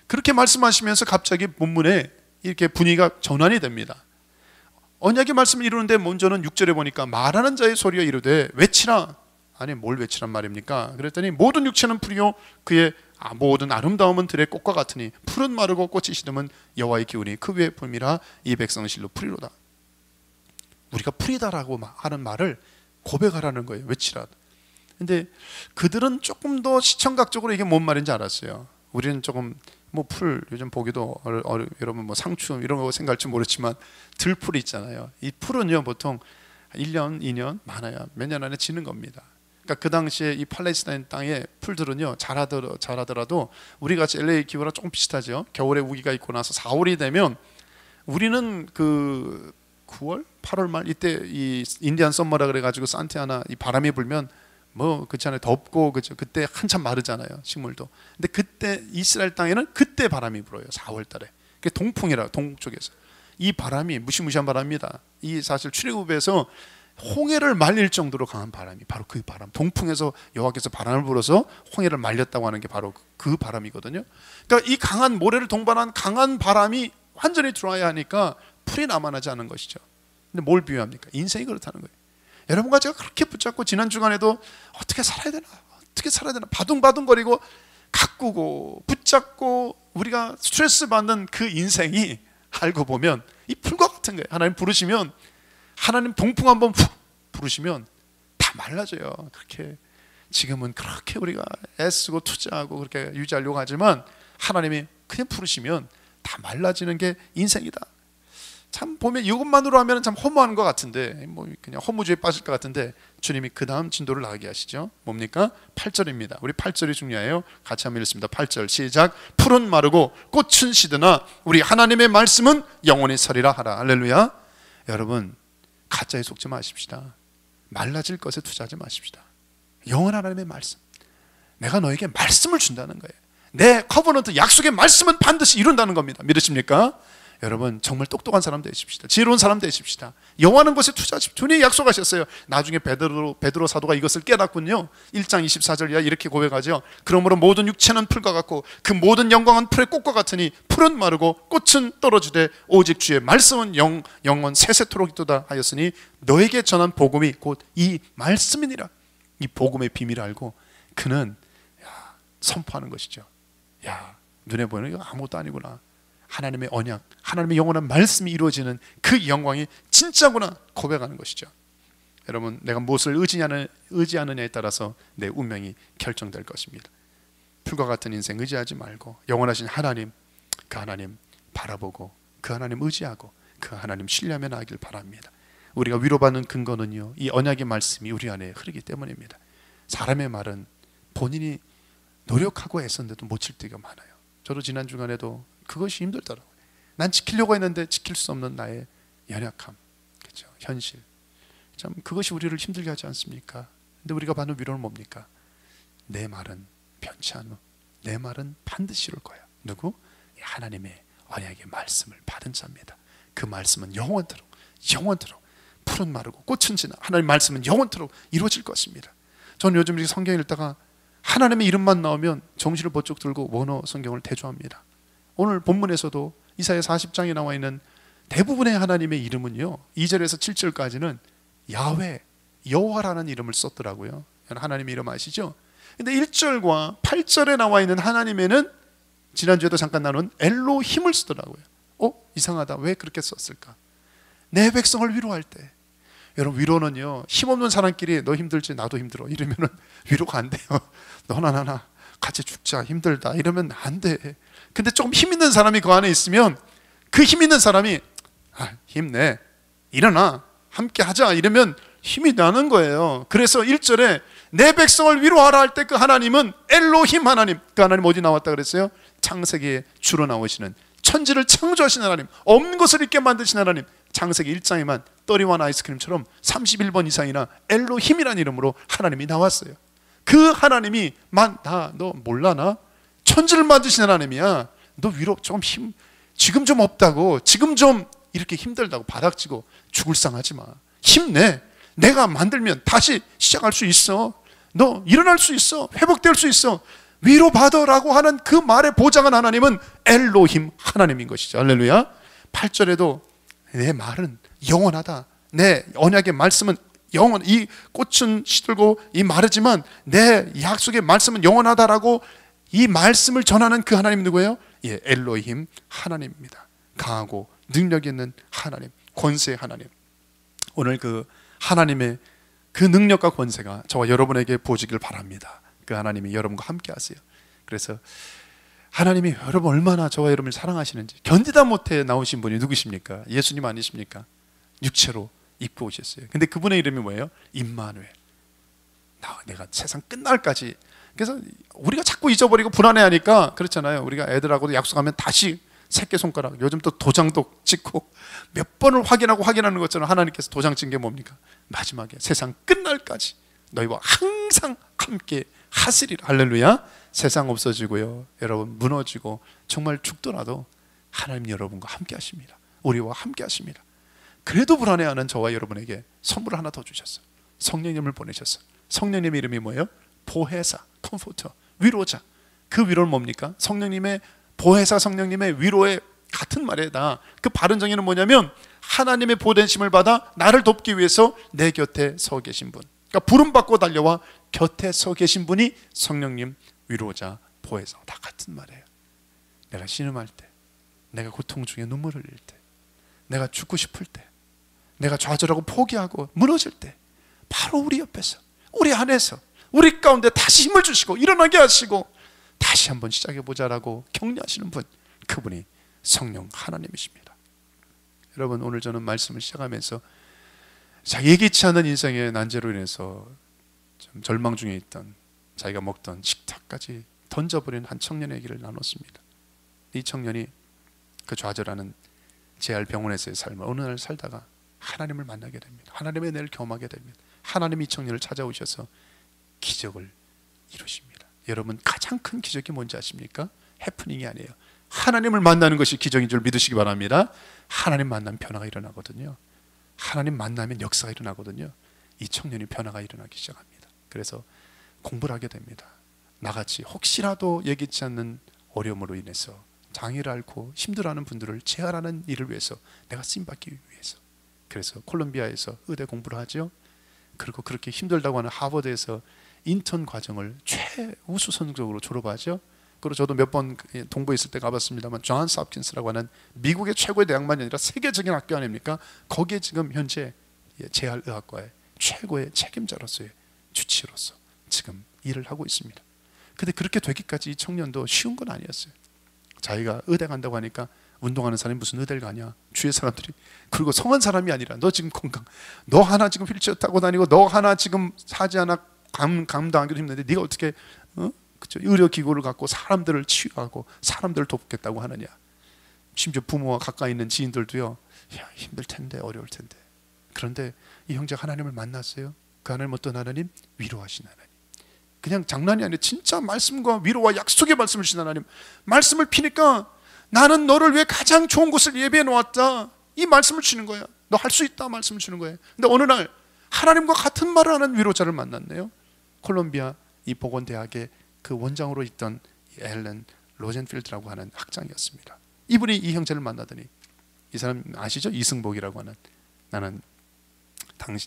그렇게 말씀하시면서 갑자기 본문에 이렇게 분위기가 전환이 됩니다. 언약의 말씀을 이루는데 먼저는 6절에 보니까 말하는 자의 소리가 이르되 외치라. 아니 뭘 외치란 말입니까? 그랬더니 모든 육체는 풀이요 그의 모든 아름다움은 들의 꽃과 같으니 풀은 마르고 꽃이 시듬은 여호와의 기운이 그 위에 붐이라 이 백성은 실로 풀이로다. 우리가 풀이다라고 하는 말을 고백하라는 거예요. 외치라. 근데 그들은 조금 더 시청각적으로 이게 뭔 말인지 알았어요. 우리는 조금 뭐 풀 요즘 보기도 여러분 뭐 상추 이런 거 생각할지 모르지만 들풀이 있잖아요. 이 풀은요 보통 1년, 2년 많아야 몇 년 안에 지는 겁니다. 그러니까 그 당시에 이 팔레스타인 땅의 풀들은요 자라더라도 우리 같이 LA 기후랑 조금 비슷하죠. 겨울에 우기가 있고 나서 4월이 되면 우리는 그 9월, 8월 말 이때 이 인디안 썸머라 그래가지고 산티아나 이 바람이 불면 뭐 그렇지 않아요. 덥고 그죠. 그때 한참 마르잖아요. 식물도. 근데 그때 이스라엘 땅에는 그때 바람이 불어요. 4월 달에. 그게 동풍이라 동쪽에서. 이 바람이 무시무시한 바람입니다. 이 사실 출애굽에서 홍해를 말릴 정도로 강한 바람이 바로 그 바람. 동풍에서 여호와께서 바람을 불어서 홍해를 말렸다고 하는 게 바로 그 바람이거든요. 그러니까 이 강한 모래를 동반한 강한 바람이 완전히 들어와야 하니까 풀이 남아나지 않은 것이죠. 근데 뭘 비유합니까? 인생이 그렇다는 거예요. 여러분과 제가 그렇게 붙잡고 지난 주간에도 어떻게 살아야 되나 바둥바둥거리고 가꾸고 붙잡고 우리가 스트레스 받는 그 인생이 알고 보면 이 풀과 같은 거예요. 하나님 부르시면 하나님 동풍 한번 푹 부르시면 다 말라져요. 그렇게 지금은 그렇게 우리가 애쓰고 투자하고 그렇게 유지하려고 하지만 하나님이 그냥 부르시면 다 말라지는 게 인생이다. 참 보면 이것만으로 하면 참 허무한 것 같은데 뭐 그냥 허무주의에 빠질 것 같은데 주님이 그 다음 진도를 나가게 하시죠. 뭡니까? 8절입니다. 우리 8절이 중요해요. 같이 한번 읽습니다. 8절 시작. 풀은 마르고 꽃은 시드나 우리 하나님의 말씀은 영원히 서리라 하라. 할렐루야. 여러분 가짜에 속지 마십시다. 말라질 것에 투자하지 마십시다. 영원한 하나님의 말씀, 내가 너에게 말씀을 준다는 거예요. 내 커버넌트 약속의 말씀은 반드시 이룬다는 겁니다. 믿으십니까? 여러분 정말 똑똑한 사람 되십시다. 지혜로운 사람 되십시다. 영원한 것에 투자하십시오. 주님이 약속하셨어요. 나중에 베드로 사도가 이것을 깨닫군요. 1장 24절 이하 이렇게 고백하죠. 그러므로 모든 육체는 풀과 같고 그 모든 영광은 풀의 꽃과 같으니 풀은 마르고 꽃은 떨어지되 오직 주의 말씀은 영원 세세토록 있도다 하였으니 너에게 전한 복음이 곧 이 말씀이니라. 이 복음의 비밀을 알고 그는 선포하는 것이죠. 야, 눈에 보이는 게 아무것도 아니구나. 하나님의 언약, 하나님의 영원한 말씀이 이루어지는 그 영광이 진짜구나 고백하는 것이죠. 여러분 내가 무엇을 의지하느냐에 따라서 내 운명이 결정될 것입니다. 풀과 같은 인생 의지하지 말고 영원하신 하나님, 그 하나님 바라보고 그 하나님 의지하고 그 하나님 신뢰하며 나가길 바랍니다. 우리가 위로받는 근거는요 이 언약의 말씀이 우리 안에 흐르기 때문입니다. 사람의 말은 본인이 노력하고 애썼는데도 못 칠 때가 많아요. 저도 지난 주간에도 그것이 힘들더라고요. 난 지키려고 했는데 지킬 수 없는 나의 연약함, 그렇죠? 현실. 참 그것이 우리를 힘들게 하지 않습니까? 근데 우리가 받는 위로는 뭡니까? 내 말은 변치 않아. 내 말은 반드시 이룰 거야. 누구? 하나님의 언약의 말씀을 받은 자입니다. 그 말씀은 영원토록 풀은 마르고 꽃은 지나 하나님의 말씀은 영원토록 이루어질 것입니다. 저는 요즘 이렇게 성경 읽다가 하나님의 이름만 나오면 정신을 번쩍 들고 원어 성경을 대조합니다. 오늘 본문에서도 이사야 40장에 나와 있는 대부분의 하나님의 이름은요 2절에서 7절까지는 야훼, 여호와라는 이름을 썼더라고요. 하나님의 이름 아시죠? 근데 1절과 8절에 나와 있는 하나님에는 지난주에도 잠깐 나눈 엘로힘을 쓰더라고요. 이상하다. 왜 그렇게 썼을까? 내 백성을 위로할 때, 여러분, 위로는요, 힘없는 사람끼리 너 힘들지 나도 힘들어 이러면은 위로가 안 돼요. 너나 나나 같이 죽자, 힘들다 이러면 안 돼. 근데 조금 힘 있는 사람이 그 안에 있으면 그 힘 있는 사람이 힘내, 일어나, 함께 하자 이러면 힘이 나는 거예요. 그래서 1절에 내 백성을 위로하라 할 때 그 하나님은 엘로힘 하나님, 그 하나님 어디 나왔다 그랬어요? 창세기에 주로 나오시는, 천지를 창조하신 하나님, 없는 것을 있게 만드신 하나님. 창세기 1장에만 31 아이스크림처럼 31번 이상이나 엘로힘이라는 이름으로 하나님이 나왔어요. 그 하나님이 너 몰라? 나 천지를 만드신 하나님이야. 너 위로 좀 지금 좀 없다고, 지금 좀 이렇게 힘들다고 바닥지고 죽을 상하지 마. 힘내. 내가 만들면 다시 시작할 수 있어. 너 일어날 수 있어. 회복될 수 있어. 위로받으라고 하는 그 말에 보장한 하나님은 엘로힘 하나님인 것이죠. 할렐루야. 8절에도 내 말은 영원하다. 내 언약의 말씀은 이 꽃은 시들고 이 마르지만 내 약속의 말씀은 영원하다라고 이 말씀을 전하는 그 하나님 누구예요? 예, 엘로힘 하나님입니다. 강하고 능력 있는 하나님, 권세의 하나님. 오늘 그 하나님의 그 능력과 권세가 저와 여러분에게 보여지길 바랍니다. 그 하나님이 여러분과 함께 하세요. 그래서 하나님이 여러분 얼마나 저와 여러분을 사랑하시는지 견디다 못해 나오신 분이 누구십니까? 예수님 아니십니까? 육체로 입고 오셨어요. 근데 그분의 이름이 뭐예요? 임마누엘. 내가 세상 끝날까지. 그래서 우리가 자꾸 잊어버리고 불안해하니까 그렇잖아요. 우리가 애들하고도 약속하면 다시 새끼손가락, 요즘 또 도장도 찍고 몇 번을 확인하는 것처럼 하나님께서 도장 찍은 게 뭡니까? 마지막에 세상 끝날까지 너희와 항상 함께 하시리라. 할렐루야. 세상 없어지고요, 여러분 무너지고 정말 죽더라도 하나님 여러분과 함께 하십니다. 우리와 함께 하십니다. 그래도 불안해하는 저와 여러분에게 선물을 하나 더 주셨어요. 성령님을 보내셨어요. 성령님의 이름이 뭐예요? 보혜사, 컴포터, 위로자. 그 위로는 뭡니까? 성령님의 보혜사, 성령님의 위로의 같은 말이다. 그 바른 정의는 뭐냐면 하나님의 보내심을 받아 나를 돕기 위해서 내 곁에 서 계신 분. 그러니까 부름받고 달려와 곁에 서 계신 분이 성령님, 위로자, 보혜사. 다 같은 말이에요. 내가 신음할 때, 내가 고통 중에 눈물을 흘릴 때, 내가 죽고 싶을 때, 내가 좌절하고 포기하고 무너질 때 바로 우리 옆에서, 우리 안에서, 우리 가운데 다시 힘을 주시고 일어나게 하시고 다시 한번 시작해보자라고 격려하시는 분, 그분이 성령 하나님이십니다. 여러분, 오늘 저는 말씀을 시작하면서 예기치 않은 인생의 난제로 인해서 좀 절망 중에 있던, 자기가 먹던 식탁까지 던져버린 한 청년의 얘기를 나눴습니다. 이 청년이 그 좌절하는 재활병원에서의 삶을 어느 날 살다가 하나님을 만나게 됩니다. 하나님의 은혜를 경험하게 됩니다. 하나님이 이 청년을 찾아오셔서 기적을 이루십니다. 여러분, 가장 큰 기적이 뭔지 아십니까? 해프닝이 아니에요. 하나님을 만나는 것이 기적인 줄 믿으시기 바랍니다. 하나님 만나면 변화가 일어나거든요. 하나님 만나면 역사가 일어나거든요. 이 청년이 변화가 일어나기 시작합니다. 그래서 공부를 하게 됩니다. 나같이 혹시라도 예기치 않는 어려움으로 인해서 장애를 앓고 힘들어하는 분들을 재활하는 일을 위해서, 내가 쓰임받기 위해서. 그래서 콜롬비아에서 의대 공부를 하죠. 그리고 그렇게 힘들다고 하는 하버드에서 인턴 과정을 최우수 성적으로 졸업하죠. 그리고 저도 몇 번 동부에 있을 때 가봤습니다만, 존스 홉킨스라고 하는 미국의 최고의 대학만이 아니라 세계적인 학교 아닙니까? 거기에 지금 현재 재활의학과의 최고의 책임자로서의 주치로서 지금 일을 하고 있습니다. 근데 그렇게 되기까지 이 청년도 쉬운 건 아니었어요. 자기가 의대 간다고 하니까 운동하는 사람이 무슨 의대를 가냐, 주위의 사람들이. 그리고 성한 사람이 아니라, 너 지금 건강, 너 하나 지금 휠체어 타고 다니고, 너 하나 지금 사지 하나 감당하기도 힘든데 네가 어떻게 그렇죠? 의료기구를 갖고 사람들을 치유하고 사람들을 돕겠다고 하느냐. 심지어 부모와 가까이 있는 지인들도요, 야, 힘들 텐데, 어려울 텐데. 그런데 이 형제가 하나님을 만났어요. 그 하나님 어떤 하나님? 위로하신 하나님. 그냥 장난이 아니라 진짜 말씀과 위로와 약속의 말씀을 주신 하나님. 말씀을 피니까 나는 너를 위해 가장 좋은 곳을 예비해 놓았다, 이 말씀을 주는 거야. 너 할 수 있다 말씀을 주는 거예요. 근데 어느 날 하나님과 같은 말을 하는 위로자를 만났네요. 콜롬비아 이 보건대학의 그 원장으로 있던 앨런 로젠필드라고 하는 학장이었습니다. 이분이 이 형제를 만나더니, 이 사람 아시죠? 이승복이라고 하는, 나는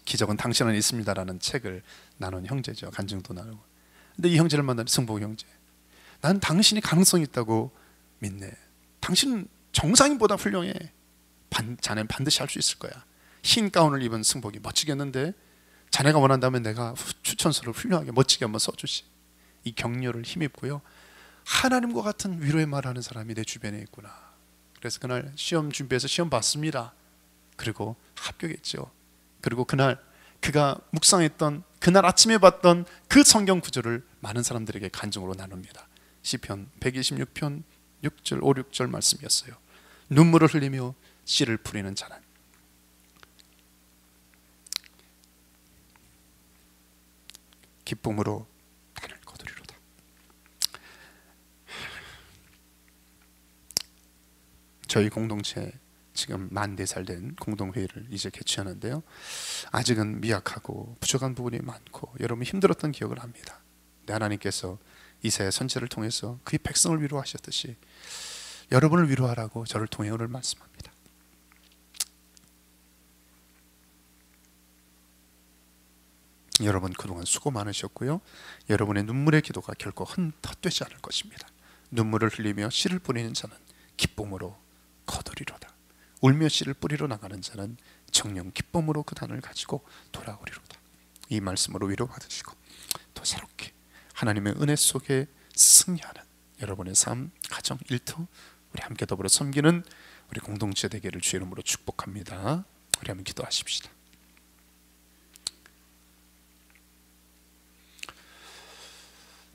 기적은 당신 안에 있습니다라는 책을 나눈 형제죠. 간증도 나누고. 근데 이 형제를 만난 승복 형제, 난 당신이 가능성이 있다고 믿네. 당신은 정상인보다 훌륭해. 자네는 반드시 할 수 있을 거야. 흰 가운을 입은 승복이 멋지겠는데 자네가 원한다면 내가 추천서를 훌륭하게 멋지게 한번 써주지. 이 격려를 힘입고요, 하나님과 같은 위로의 말을 하는 사람이 내 주변에 있구나. 그래서 그날 시험 준비해서 시험 봤습니다. 그리고 합격했죠. 그리고 그날 그가 묵상했던, 그날 아침에 봤던 그 성경 구절을 많은 사람들에게 간증으로 나눕니다. 시편 126편 6절 5, 6절 말씀이었어요. 눈물을 흘리며 씨를 뿌리는 자는 기쁨으로 단을 거두리로다. 저희 공동체 지금 만 4살 된 공동회의를 이제 개최하는데요, 아직은 미약하고 부족한 부분이 많고 여러분 힘들었던 기억을 합니다. 근데 하나님께서 이사야 선지자를 통해서 그의 백성을 위로하셨듯이 여러분을 위로하라고 저를 통해 오늘 말씀합니다. 여러분 그동안 수고 많으셨고요, 여러분의 눈물의 기도가 결코 헛되지 않을 것입니다. 눈물을 흘리며 씨를 뿌리는 자는 기쁨으로 거두리로다. 울며 씨를 뿌리러 나가는 자는 정령 기쁨으로 그 단을 가지고 돌아오리로다. 이 말씀으로 위로받으시고 또 새롭게 하나님의 은혜 속에 승리하는 여러분의 삶, 가정, 일터, 우리 함께 더불어 섬기는 우리 공동체 되기를 주의 이름으로 축복합니다. 우리 한번 기도하십시다.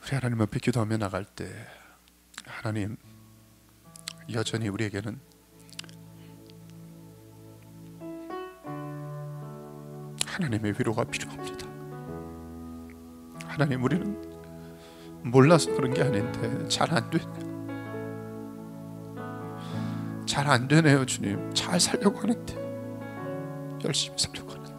우리 하나님 앞에 기도하며 나갈 때 하나님, 여전히 우리에게는 하나님의 위로가 필요합니다. 하나님, 우리는 몰라서 그런 게 아닌데 잘 안 되네요. 잘 안 되네요. 주님, 잘 살려고 하는데, 열심히 살려고 하는데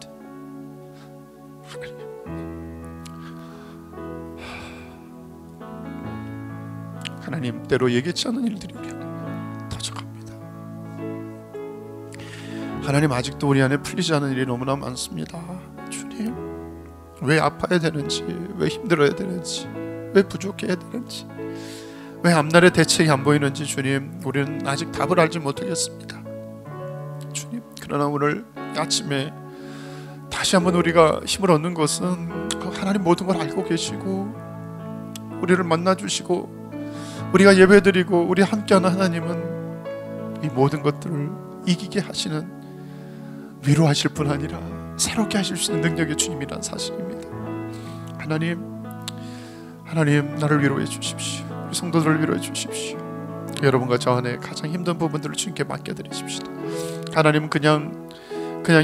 하나님 때로 예기치 않은 일들이 우리 안에 터져갑니다. 하나님, 아직도 우리 안에 풀리지 않은 일이 너무나 많습니다. 주님, 왜 아파야 되는지, 왜 힘들어야 되는지, 왜 부족해야 되는지, 왜 앞날의 대책이 안 보이는지 주님, 우리는 아직 답을 알지 못하겠습니다. 주님, 그러나 오늘 아침에 다시 한번 우리가 힘을 얻는 것은 하나님 모든 걸 알고 계시고 우리를 만나주시고 우리가 예배드리고 우리 함께하는 하나님은 이 모든 것들을 이기게 하시는, 위로하실 뿐 아니라 새롭게 하실 수 있는 능력의 주님이란 사실입니다. 하나님, 나를 위로해 주십시오. 우리 성도들을 위로해 주십시오. 여러분과 저 안에 가장 힘든 부분들을 주님께 맡겨드리십시다. 하나님은 그냥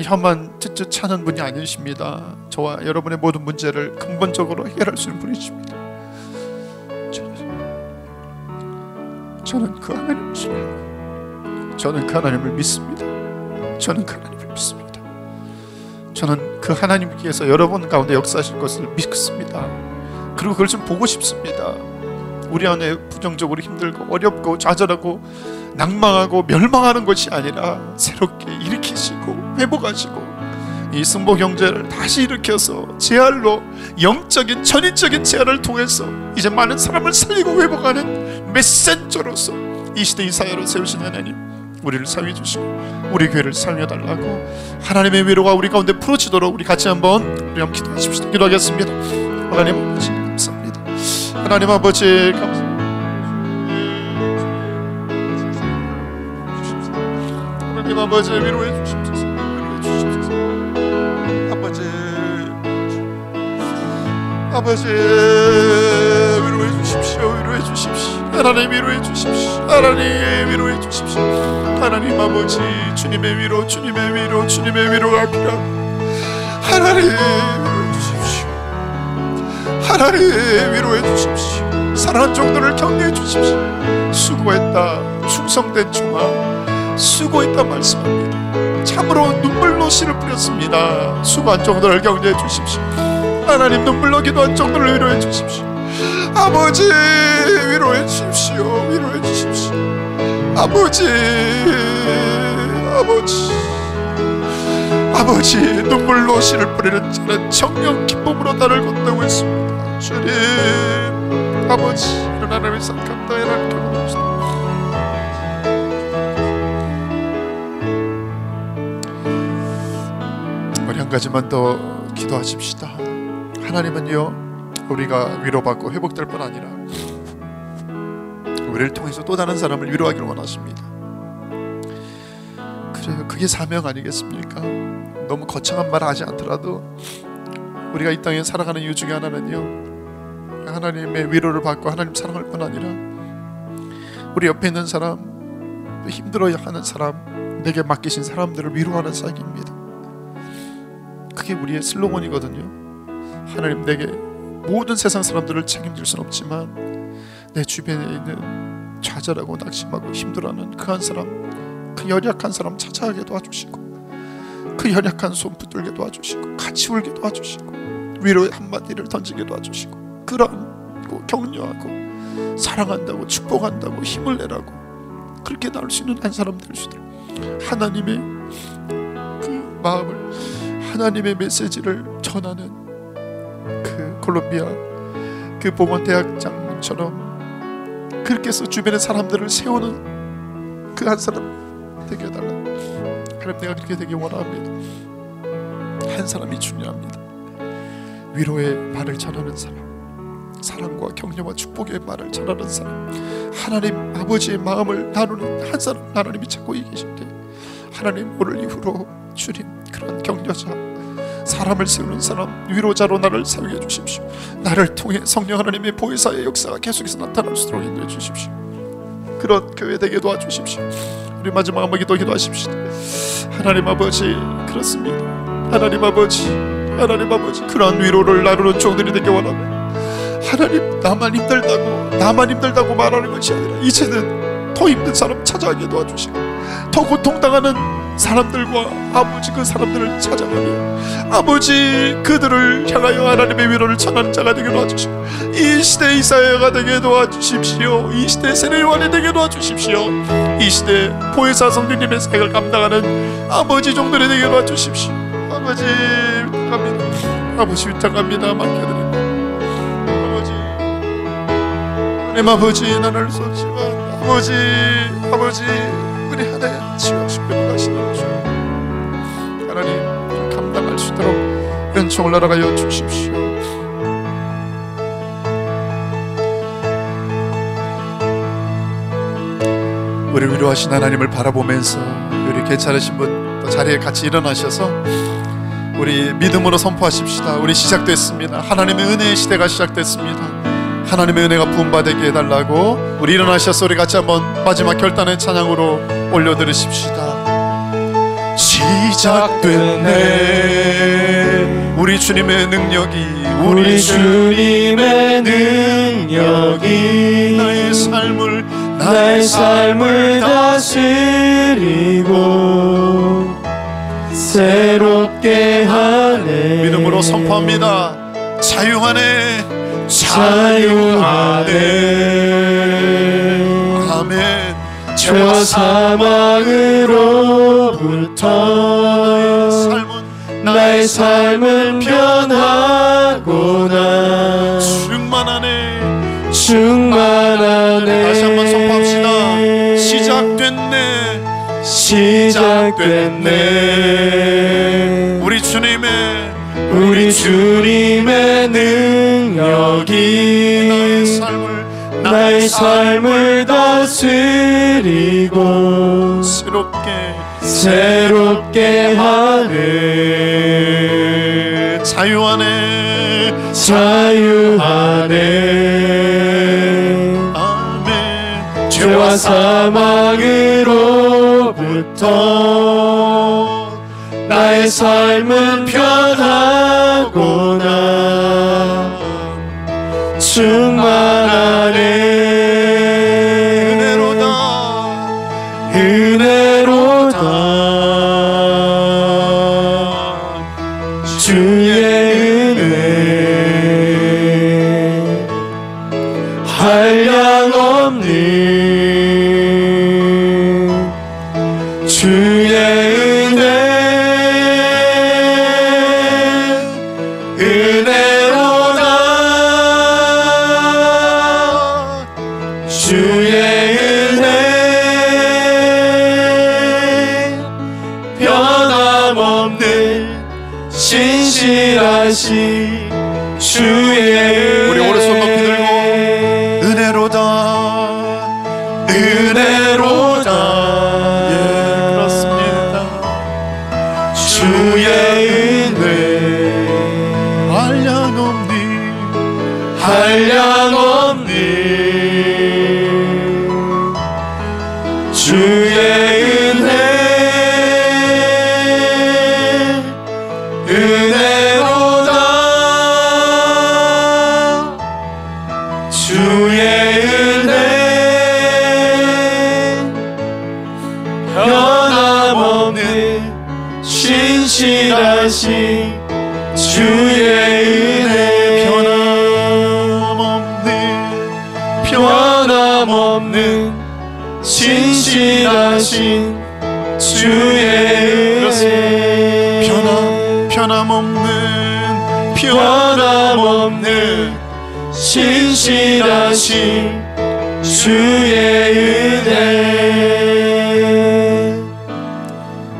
혀만 쯧쯧 차는 분이 아니십니다. 저와 여러분의 모든 문제를 근본적으로 해결할 수 있는 분이십니다. 저는 그 하나님을 신뢰하고, 저는 그 하나님을 믿습니다. 저는 그 하나님을 믿습니다. 저는 그 하나님께서 여러분 가운데 역사하실 것을 믿습니다. 그리고 그걸 좀 보고 싶습니다. 우리 안에 부정적으로 힘들고 어렵고 좌절하고 낭망하고 멸망하는 것이 아니라 새롭게 일으키시고 회복하시고 이 승복 형제를 다시 일으켜서 재활로, 영적인 전인적인 재활을 통해서 이제 많은 사람을 살리고 회복하는 메센저로서 이 시대 이사야로 세우신 하나님, 우리를 사용해 주시고 우리 교회를 살려달라고 하나님의 위로가 우리 가운데 풀어지도록 우리 같이 한번 기도하십시다. 기도하겠습니다. 하나님 아버지 감사합니다. 하나님 아버지 감사합니다. 하나님 아버지 위로해 주십시오. 위로해 주십시오. 아버지 위로해 주십시오. 위로해 주십시오. 하나님 위로해 주십시오. 하나님 위로해 주십시오. 하나님 아버지, 주님의 위로, 주님의 위로, 주님의 위로가 필요합니다. 하나님 위로해 주십시오. 하나님 위로해 주십시오. 사랑하는 종들을 격려해 주십시오. 수고했다, 충성된 종아, 수고했다 말씀합니다. 참으로 눈물로 씨를 뿌렸습니다. 수고한 종들을 격려해 주십시오. 하나님, 눈물로 기도한 종들을 위로해 주십시오. 아버지 위로해 주십시오. 위로해 주십시오. 아버지 눈물로 씨를 뿌리는 자는 정녕 기쁨으로 나를 건다고 했습니다. 주님 아버지, 이런 하나님의 상 감당해 나갑니다. 가지만 더 기도하십시다. 하나님은요, 우리가 위로받고 회복될 뿐 아니라 우리를 통해서 또 다른 사람을 위로하기를 원하십니다. 그래요, 그게 사명 아니겠습니까? 너무 거창한 말 하지 않더라도 우리가 이 땅에 살아가는 이유 중에 하나는요, 하나님의 위로를 받고 하나님 사랑할 뿐 아니라 우리 옆에 있는 사람, 힘들어하는 사람, 내게 맡기신 사람들을 위로하는 사역입니다. 그게 우리의 슬로건이거든요. 하나님, 내게 모든 세상 사람들을 책임질 수는 없지만 내 주변에 있는 좌절하고 낙심하고 힘들어하는 그 한 사람, 그 연약한 사람 찾아가게 도와주시고, 그 연약한 손 붙들게 도와주시고, 같이 울게 도와주시고, 위로의 한마디를 던지게 도와주시고, 끌어안고 격려하고 사랑한다고 축복한다고 힘을 내라고 그렇게 나올 수 있는 한 사람 될 수 있도록 하나님의 그 마음을, 하나님의 메시지를 전하는 그 콜롬비아 그 복원대학장처럼 그렇게 해서 주변의 사람들을 세우는 그 한 사람 되게 해달라. 하나님, 내가 그렇게 되길 원합니다. 한 사람이 중요합니다. 위로의 말을 전하는 사람, 사랑과 격려와 축복의 말을 전하는 사람, 하나님 아버지의 마음을 나누는 한 사람, 하나님이 찾고 계신데, 하나님 오늘 이후로 주님 그런 격려자, 사람을 세우는 사람, 위로자로 나를 사용해 주십시오. 나를 통해 성령 하나님의 보혜사의 역사가 계속해서 나타날 수 있도록 인도해 주십시오. 그런 교회 되게 도와주십시오. 우리 마지막 한번 기도하십시다. 하나님 아버지, 그렇습니다. 하나님 아버지, 하나님 아버지, 그러한 위로를 나누는 종들이 되게 원합니다. 하나님, 나만 힘들다고 말하는 것이 아니라 이제는 더 힘든 사람 찾아가게 도와주시고, 더 고통당하는 사람들과 아버지 그 사람들을 찾아가며 아버지 그들을 향하여 하나님의 위로를 전하는 자가 되게 도와주시고, 이 시대 이사야가 되게 도와주십시오. 이 시대 세례 요한이 되게 도와주십시오. 이 시대 보혜사 성령님의 사역을 감당하는 아버지 종들이 되게 도와주십시오. 아버지 부탁합니다. 아버지 부탁합니다. 맡겨드립니다. 아버지, 하나님 아버지, 나를 수 없지만 아버지 우리 하나님 치유하시고 가시는 주 하나님, 감당할 수 있도록 은총을 날아가여 주십시오. 우리 위로하신 하나님을 바라보면서 우리 괜찮으신 분 또 자리에 같이 일어나셔서 우리 믿음으로 선포하십시다. 우리 시작됐습니다. 하나님의 은혜의 시대가 시작됐습니다. 하나님의 은혜가 부음받게 해달라고 우리 일어나셔서 우리 같이 한번 마지막 결단의 찬양으로 올려드리십시다. 시작됐네. 우리 주님의 능력이, 우리 주님의 능력이 나의 삶을 다스리고 새롭게 하네. 믿음으로 선포합니다. 자유하네. 아멘. 죄와 사망으로부터 나의 삶은 변하구나. 충만하네. 다시 한번 선포합시다. 시작됐네. 우리 주님의 능력이 나의 삶을 다스리고 새롭게 하네. 자유하네. 아멘. 죄와 사망으로부터 나의 삶은 변하구나. 충만하네. 은혜로다. 주의 은혜 한량 없는 주의 은혜. 은혜로다. 주의 은혜 신실하신 주의 우리 오른손 높이 들고 은혜로다 은혜로다 예 그렇습니다. 주의 은혜 한량없니 주의 은혜 은혜로다 주의 은혜 변함없는 신실하신 주의 은혜 변함없는 신실하신 주의 은혜 변함없는 신실하신 주의 은혜.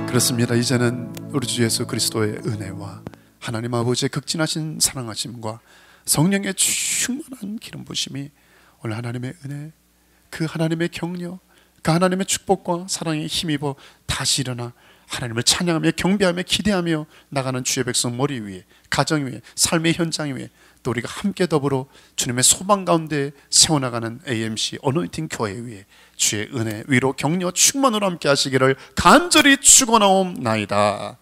그렇습니다. 이제는 우리 주 예수 그리스도의 은혜와 하나님 아버지의 극진하신 사랑하심과 성령의 충만한 기름 부심이 오늘 하나님의 은혜, 그 하나님의 격려, 그 하나님의 축복과 사랑에 힘입어 다시 일어나 하나님을 찬양하며 경배하며 기대하며 나가는 주의 백성 머리 위에, 가정 위에, 삶의 현장 위에 또 우리가 함께 더불어 주님의 소망 가운데 세워나가는 AMC 어노인팅 교회 위에 주의 은혜, 위로, 격려, 충만으로 함께 하시기를 간절히 축원하옵나이다.